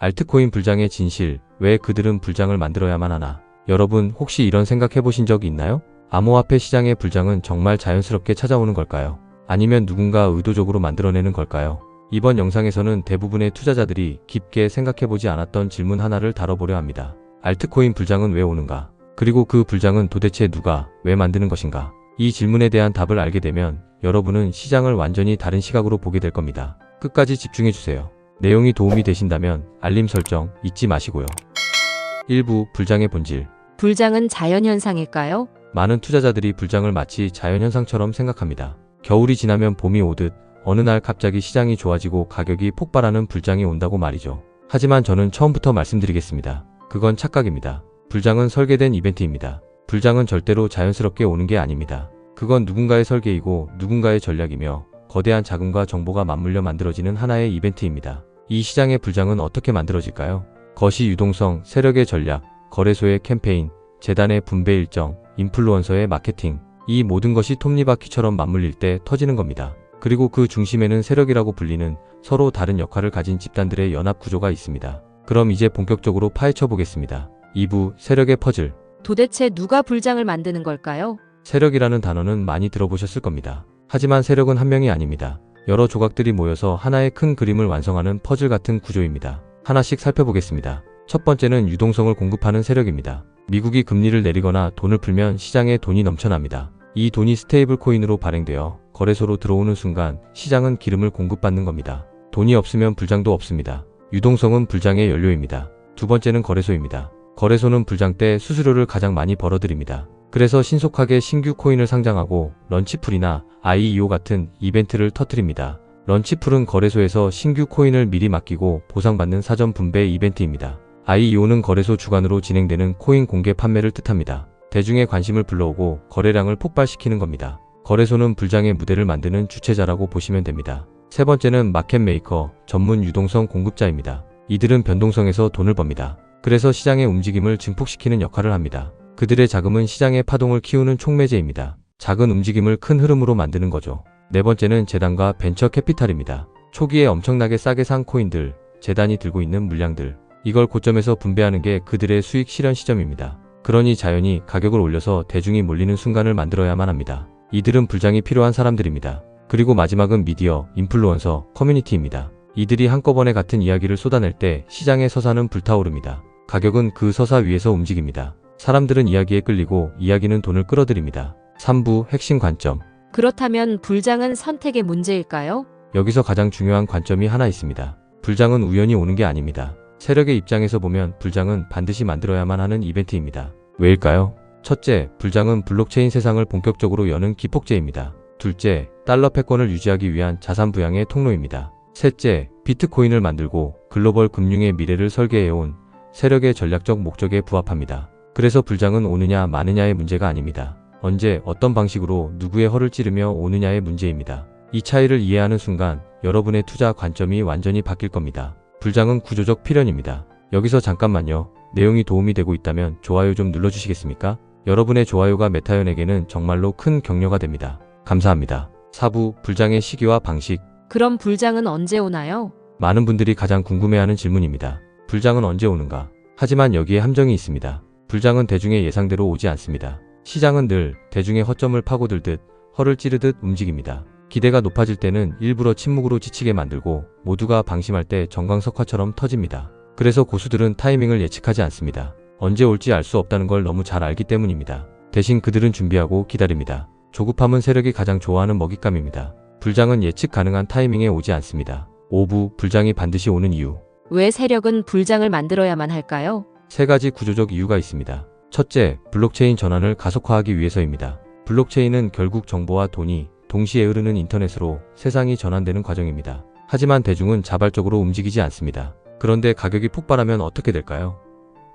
알트코인 불장의 진실, 왜 그들은 불장을 만들어야만 하나? 여러분 혹시 이런 생각 해보신 적이 있나요? 암호화폐 시장의 불장은 정말 자연스럽게 찾아오는 걸까요? 아니면 누군가 의도적으로 만들어내는 걸까요? 이번 영상에서는 대부분의 투자자들이 깊게 생각해보지 않았던 질문 하나를 다뤄보려 합니다. 알트코인 불장은 왜 오는가? 그리고 그 불장은 도대체 누가, 왜 만드는 것인가? 이 질문에 대한 답을 알게 되면 여러분은 시장을 완전히 다른 시각으로 보게 될 겁니다. 끝까지 집중해주세요. 내용이 도움이 되신다면 알림 설정 잊지 마시고요. 1부 불장의 본질. 불장은 자연현상일까요? 많은 투자자들이 불장을 마치 자연현상처럼 생각합니다. 겨울이 지나면 봄이 오듯 어느 날 갑자기 시장이 좋아지고 가격이 폭발하는 불장이 온다고 말이죠. 하지만 저는 처음부터 말씀드리겠습니다. 그건 착각입니다. 불장은 설계된 이벤트입니다. 불장은 절대로 자연스럽게 오는 게 아닙니다. 그건 누군가의 설계이고 누군가의 전략이며 거대한 자금과 정보가 맞물려 만들어지는 하나의 이벤트입니다. 이 시장의 불장은 어떻게 만들어질까요? 거시 유동성, 세력의 전략, 거래소의 캠페인, 재단의 분배 일정, 인플루언서의 마케팅, 이 모든 것이 톱니바퀴처럼 맞물릴 때 터지는 겁니다. 그리고 그 중심에는 세력이라고 불리는 서로 다른 역할을 가진 집단들의 연합 구조가 있습니다. 그럼 이제 본격적으로 파헤쳐 보겠습니다. 2부 세력의 퍼즐. 도대체 누가 불장을 만드는 걸까요? 세력이라는 단어는 많이 들어보셨을 겁니다. 하지만 세력은 한 명이 아닙니다. 여러 조각들이 모여서 하나의 큰 그림을 완성하는 퍼즐 같은 구조입니다. 하나씩 살펴보겠습니다. 첫 번째는 유동성을 공급하는 세력입니다. 미국이 금리를 내리거나 돈을 풀면 시장에 돈이 넘쳐납니다. 이 돈이 스테이블 코인으로 발행되어 거래소로 들어오는 순간 시장은 기름을 공급받는 겁니다. 돈이 없으면 불장도 없습니다. 유동성은 불장의 연료입니다. 두 번째는 거래소입니다. 거래소는 불장 때 수수료를 가장 많이 벌어들입니다. 그래서 신속하게 신규 코인을 상장하고 런치풀이나 IEO 같은 이벤트를 터뜨립니다. 런치풀은 거래소에서 신규 코인을 미리 맡기고 보상받는 사전 분배 이벤트입니다. IEO는 거래소 주관으로 진행되는 코인 공개 판매를 뜻합니다. 대중의 관심을 불러오고 거래량을 폭발시키는 겁니다. 거래소는 불장의 무대를 만드는 주체자라고 보시면 됩니다. 세 번째는 마켓메이커, 전문 유동성 공급자입니다. 이들은 변동성에서 돈을 법니다. 그래서 시장의 움직임을 증폭시키는 역할을 합니다. 그들의 자금은 시장의 파동을 키우는 촉매제입니다. 작은 움직임을 큰 흐름으로 만드는 거죠. 네 번째는 재단과 벤처 캐피탈입니다. 초기에 엄청나게 싸게 산 코인들, 재단이 들고 있는 물량들, 이걸 고점에서 분배하는 게 그들의 수익 실현 시점입니다. 그러니 자연히 가격을 올려서 대중이 몰리는 순간을 만들어야만 합니다. 이들은 불장이 필요한 사람들입니다. 그리고 마지막은 미디어, 인플루언서, 커뮤니티입니다. 이들이 한꺼번에 같은 이야기를 쏟아낼 때 시장의 서사는 불타오릅니다. 가격은 그 서사 위에서 움직입니다. 사람들은 이야기에 끌리고 이야기는 돈을 끌어들입니다. 3부 핵심 관점. 그렇다면 불장은 선택의 문제일까요? 여기서 가장 중요한 관점이 하나 있습니다. 불장은 우연히 오는 게 아닙니다. 세력의 입장에서 보면 불장은 반드시 만들어야만 하는 이벤트입니다. 왜일까요? 첫째, 불장은 블록체인 세상을 본격적으로 여는 기폭제입니다. 둘째, 달러 패권을 유지하기 위한 자산 부양의 통로입니다. 셋째, 비트코인을 만들고 글로벌 금융의 미래를 설계해온 세력의 전략적 목적에 부합합니다. 그래서 불장은 오느냐 마느냐의 문제가 아닙니다. 언제 어떤 방식으로 누구의 허를 찌르며 오느냐의 문제입니다. 이 차이를 이해하는 순간 여러분의 투자 관점이 완전히 바뀔 겁니다. 불장은 구조적 필연입니다. 여기서 잠깐만요. 내용이 도움이 되고 있다면 좋아요 좀 눌러주시겠습니까? 여러분의 좋아요가 메타연에게는 정말로 큰 격려가 됩니다. 감사합니다. 4부 불장의 시기와 방식. 그럼 불장은 언제 오나요? 많은 분들이 가장 궁금해하는 질문입니다. 불장은 언제 오는가? 하지만 여기에 함정이 있습니다. 불장은 대중의 예상대로 오지 않습니다. 시장은 늘 대중의 허점을 파고들듯 허를 찌르듯 움직입니다. 기대가 높아질 때는 일부러 침묵으로 지치게 만들고 모두가 방심할 때 정광석화처럼 터집니다. 그래서 고수들은 타이밍을 예측하지 않습니다. 언제 올지 알 수 없다는 걸 너무 잘 알기 때문입니다. 대신 그들은 준비하고 기다립니다. 조급함은 세력이 가장 좋아하는 먹잇감입니다. 불장은 예측 가능한 타이밍에 오지 않습니다. 5부 불장이 반드시 오는 이유. 왜 세력은 불장을 만들어야만 할까요? 세 가지 구조적 이유가 있습니다. 첫째, 블록체인 전환을 가속화하기 위해서입니다. 블록체인은 결국 정보와 돈이 동시에 흐르는 인터넷으로 세상이 전환되는 과정입니다. 하지만 대중은 자발적으로 움직이지 않습니다. 그런데 가격이 폭발하면 어떻게 될까요?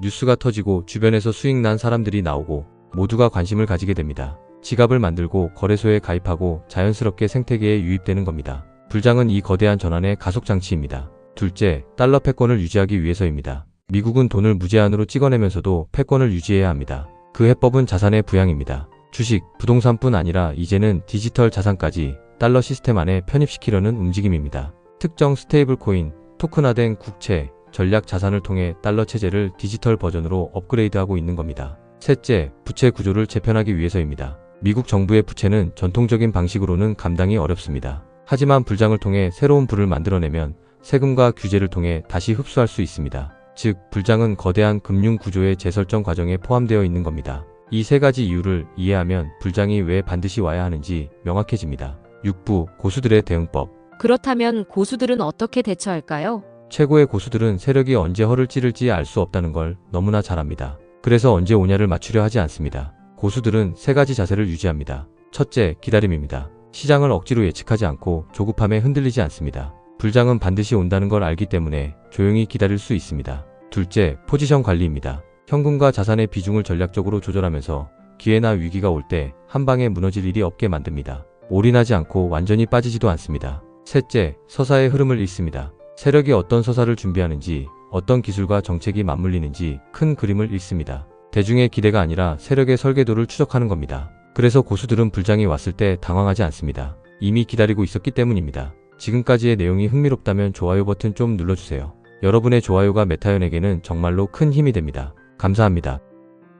뉴스가 터지고 주변에서 수익 난 사람들이 나오고 모두가 관심을 가지게 됩니다. 지갑을 만들고 거래소에 가입하고 자연스럽게 생태계에 유입되는 겁니다. 불장은 이 거대한 전환의 가속장치입니다. 둘째, 달러 패권을 유지하기 위해서입니다. 미국은 돈을 무제한으로 찍어내면서도 패권을 유지해야 합니다. 그 해법은 자산의 부양입니다. 주식, 부동산뿐 아니라 이제는 디지털 자산까지 달러 시스템 안에 편입시키려는 움직임입니다. 특정 스테이블 코인, 토큰화된 국채, 전략 자산을 통해 달러 체제를 디지털 버전으로 업그레이드하고 있는 겁니다. 셋째, 부채 구조를 재편하기 위해서입니다. 미국 정부의 부채는 전통적인 방식으로는 감당이 어렵습니다. 하지만 불장을 통해 새로운 부를 만들어내면 세금과 규제를 통해 다시 흡수할 수 있습니다. 즉, 불장은 거대한 금융 구조의 재설정 과정에 포함되어 있는 겁니다. 이 세 가지 이유를 이해하면 불장이 왜 반드시 와야 하는지 명확해집니다. 6부, 고수들의 대응법. 그렇다면 고수들은 어떻게 대처할까요? 최고의 고수들은 세력이 언제 허를 찌를지 알 수 없다는 걸 너무나 잘 압니다. 그래서 언제 오냐를 맞추려 하지 않습니다. 고수들은 세 가지 자세를 유지합니다. 첫째, 기다림입니다. 시장을 억지로 예측하지 않고 조급함에 흔들리지 않습니다. 불장은 반드시 온다는 걸 알기 때문에 조용히 기다릴 수 있습니다. 둘째, 포지션 관리입니다. 현금과 자산의 비중을 전략적으로 조절하면서 기회나 위기가 올 때 한 방에 무너질 일이 없게 만듭니다. 올인하지 않고 완전히 빠지지도 않습니다. 셋째, 서사의 흐름을 읽습니다. 세력이 어떤 서사를 준비하는지, 어떤 기술과 정책이 맞물리는지 큰 그림을 읽습니다. 대중의 기대가 아니라 세력의 설계도를 추적하는 겁니다. 그래서 고수들은 불장이 왔을 때 당황하지 않습니다. 이미 기다리고 있었기 때문입니다. 지금까지의 내용이 흥미롭다면 좋아요 버튼 좀 눌러주세요. 여러분의 좋아요가 메타연에게는 정말로 큰 힘이 됩니다. 감사합니다.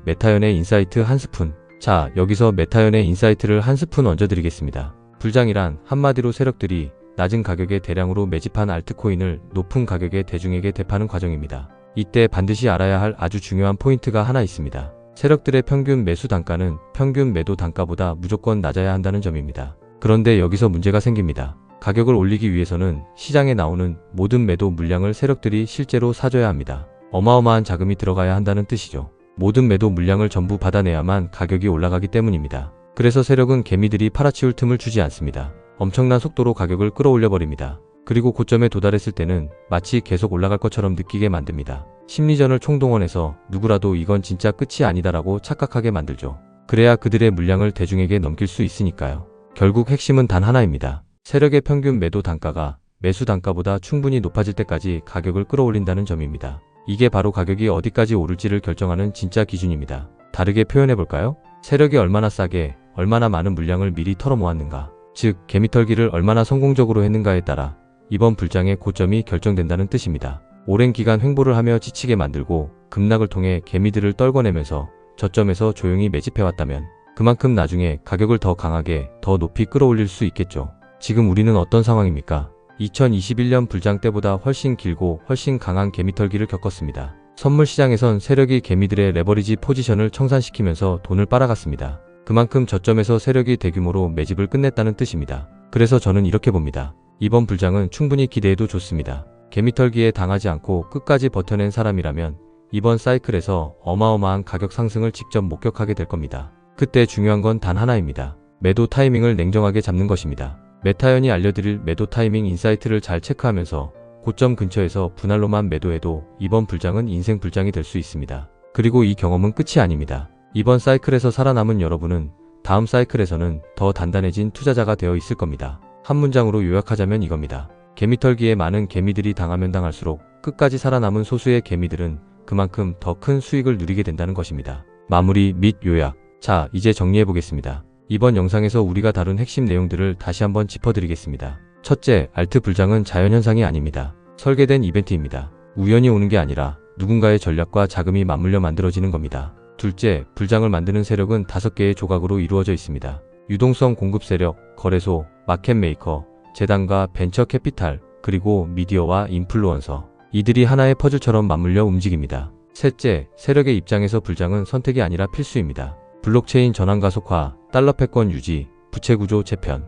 메타연의 인사이트 한 스푼. 자, 여기서 메타연의 인사이트를 한 스푼 얹어드리겠습니다. 불장이란 한마디로 세력들이 낮은 가격에 대량으로 매집한 알트코인을 높은 가격에 대중에게 되파는 과정입니다. 이때 반드시 알아야 할 아주 중요한 포인트가 하나 있습니다. 세력들의 평균 매수 단가는 평균 매도 단가보다 무조건 낮아야 한다는 점입니다. 그런데 여기서 문제가 생깁니다. 가격을 올리기 위해서는 시장에 나오는 모든 매도 물량을 세력들이 실제로 사줘야 합니다. 어마어마한 자금이 들어가야 한다는 뜻이죠. 모든 매도 물량을 전부 받아내야만 가격이 올라가기 때문입니다. 그래서 세력은 개미들이 팔아치울 틈을 주지 않습니다. 엄청난 속도로 가격을 끌어올려 버립니다. 그리고 고점에 도달했을 때는 마치 계속 올라갈 것처럼 느끼게 만듭니다. 심리전을 총동원해서 누구라도 이건 진짜 끝이 아니다라고 착각하게 만들죠. 그래야 그들의 물량을 대중에게 넘길 수 있으니까요. 결국 핵심은 단 하나입니다. 세력의 평균 매도 단가가 매수 단가보다 충분히 높아질 때까지 가격을 끌어올린다는 점입니다. 이게 바로 가격이 어디까지 오를지를 결정하는 진짜 기준입니다. 다르게 표현해볼까요? 세력이 얼마나 싸게, 얼마나 많은 물량을 미리 털어모았는가, 즉 개미털기를 얼마나 성공적으로 했는가에 따라 이번 불장의 고점이 결정된다는 뜻입니다. 오랜 기간 횡보를 하며 지치게 만들고 급락을 통해 개미들을 떨궈내면서 저점에서 조용히 매집해왔다면 그만큼 나중에 가격을 더 강하게, 더 높이 끌어올릴 수 있겠죠. 지금 우리는 어떤 상황입니까? 2021년 불장 때보다 훨씬 길고 훨씬 강한 개미털기를 겪었습니다. 선물 시장에선 세력이 개미들의 레버리지 포지션을 청산시키면서 돈을 빨아갔습니다. 그만큼 저점에서 세력이 대규모로 매집을 끝냈다는 뜻입니다. 그래서 저는 이렇게 봅니다. 이번 불장은 충분히 기대해도 좋습니다. 개미털기에 당하지 않고 끝까지 버텨낸 사람이라면 이번 사이클에서 어마어마한 가격 상승을 직접 목격하게 될 겁니다. 그때 중요한 건 단 하나입니다. 매도 타이밍을 냉정하게 잡는 것입니다. 메타연이 알려드릴 매도 타이밍 인사이트를 잘 체크하면서 고점 근처에서 분할로만 매도해도 이번 불장은 인생 불장이 될 수 있습니다. 그리고 이 경험은 끝이 아닙니다. 이번 사이클에서 살아남은 여러분은 다음 사이클에서는 더 단단해진 투자자가 되어 있을 겁니다. 한 문장으로 요약하자면 이겁니다. 개미털기에 많은 개미들이 당하면 당할수록 끝까지 살아남은 소수의 개미들은 그만큼 더 큰 수익을 누리게 된다는 것입니다. 마무리 및 요약. 자, 이제 정리해보겠습니다. 이번 영상에서 우리가 다룬 핵심 내용들을 다시 한번 짚어드리겠습니다. 첫째, 알트 불장은 자연현상이 아닙니다. 설계된 이벤트입니다. 우연히 오는 게 아니라 누군가의 전략과 자금이 맞물려 만들어지는 겁니다. 둘째, 불장을 만드는 세력은 5개의 조각으로 이루어져 있습니다. 유동성 공급 세력, 거래소, 마켓메이커, 재단과 벤처 캐피탈, 그리고 미디어와 인플루언서. 이들이 하나의 퍼즐처럼 맞물려 움직입니다. 셋째, 세력의 입장에서 불장은 선택이 아니라 필수입니다. 블록체인 전환 가속화, 달러 패권 유지, 부채 구조 재편.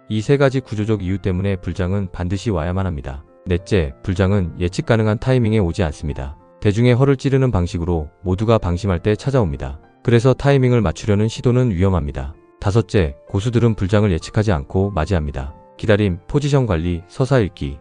이 세 가지 구조적 이유 때문에 불장은 반드시 와야만 합니다. 넷째, 불장은 예측 가능한 타이밍에 오지 않습니다. 대중의 허를 찌르는 방식으로 모두가 방심할 때 찾아옵니다. 그래서 타이밍을 맞추려는 시도는 위험합니다. 다섯째, 고수들은 불장을 예측하지 않고 맞이합니다. 기다림, 포지션 관리, 서사 읽기.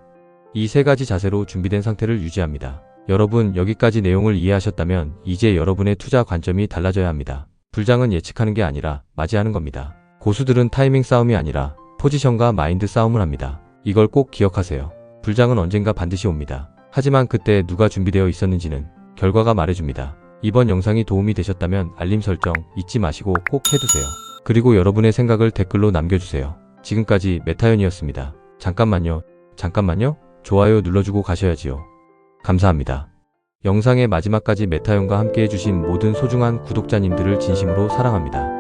이 세 가지 자세로 준비된 상태를 유지합니다. 여러분, 여기까지 내용을 이해하셨다면 이제 여러분의 투자 관점이 달라져야 합니다. 불장은 예측하는 게 아니라 맞이하는 겁니다. 고수들은 타이밍 싸움이 아니라 포지션과 마인드 싸움을 합니다. 이걸 꼭 기억하세요. 불장은 언젠가 반드시 옵니다. 하지만 그때 누가 준비되어 있었는지는 결과가 말해줍니다. 이번 영상이 도움이 되셨다면 알림 설정 잊지 마시고 꼭 해두세요. 그리고 여러분의 생각을 댓글로 남겨주세요. 지금까지 메타연이었습니다. 잠깐만요. 좋아요 눌러주고 가셔야지요. 감사합니다. 영상의 마지막까지 메타용과 함께 해주신 모든 소중한 구독자님들을 진심으로 사랑합니다.